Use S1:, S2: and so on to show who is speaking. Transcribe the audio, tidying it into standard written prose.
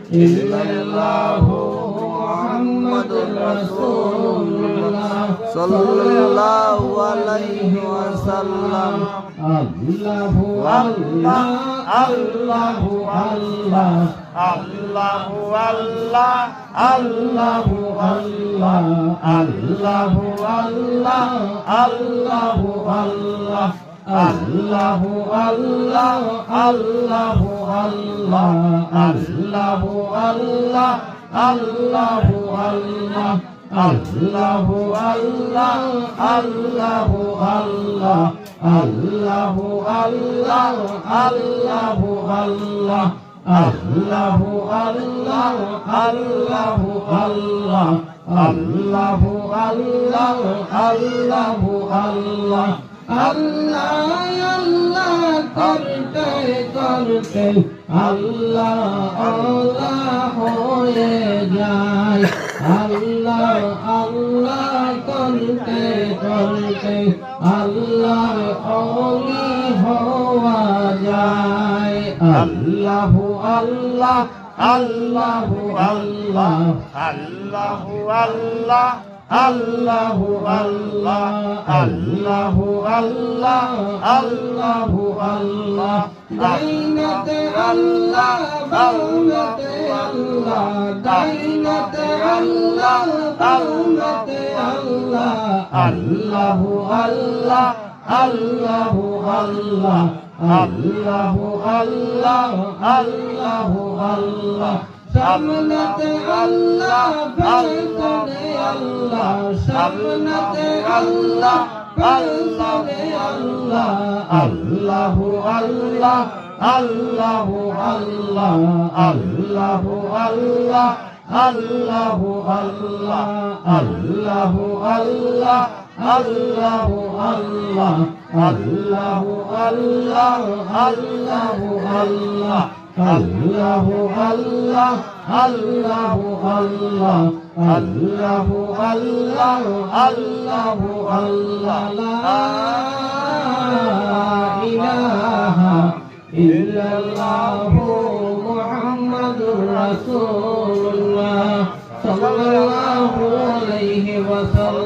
S1: ইল্লাল্লাহু মুহাম্মাদুর রাসূলুল্লাহ সাল্লাল্লাহু আলাইহি ওয়াসাল্লাম। আল্লাহু আল্লাহ আল্লাহু আল্লাহ আল্লাহু আল্লাহ আল্লাহু আল্লাহ আল্লাহু আল্লাহ আল্লাহু আল্লাহ আল্লাহু আল্লাহ আল্লাহু আল্লাহ আল্লাহু আল্লাহ আল্লাহু আল্লাহ আল্লাহু আল্লাহ আল্লাহু আল্লাহ আল্লাহু আল্লাহ আল্লাহু আল্লাহ আল্লাহু আল্লাহ আল্লাহু আল্লাহ আল্লাহু আল্লাহ আল্লাহু আল্লাহ। আল্লাহ আল্লাহ করতে করতে আল্লাহ আল্লাহ হয়ে যায়। আল্লাহ আল্লাহ করতে করতে আল্লাহ ওলি হওয়া যায়। আল্লাহু আল্লাহ আল্লাহু আল্লাহ আল্লাহু আল্লাহ আল্লাহু আল্লাহ আল্লাহু আল্লাহ আল্লাহু আল্লাহ। দাইনাতে আল্লাহ বাউনাতে আল্লাহ দাইনাতে আল্লাহ বাউনাতে আল্লাহ আল্লাহু আল্লাহ আল্লাহু আল্লাহ আল্লাহু আল্লাহ আল্লাহু আল্লাহ। সামনেতে আল্লাহ পেছনে আল্লাহ সামনেতে আল্লাহ পেছনে আল্লাহ আল্লাহু আল্লাহ আল্লাহু আল্লাহ আল্লাহু আল্লাহ আল্লাহু আল্লাহ আল্লাহু আল্লাহ আল্লাহু আল্লাহ আল্লাহু আল্লাহ আল্লাহু আল্লাহ আল্লাহু আল্লাহ আল্লাহু আল্লাহ আল্লাহু আল্লাহ আল্লাহু আল্লাহ। লা ইলাহা ইল্লাল্লাহু মুহাম্মাদুর রাসূলুল্লাহ সাল্লাল্লাহু আলাইহি ওয়াসাল্লাম।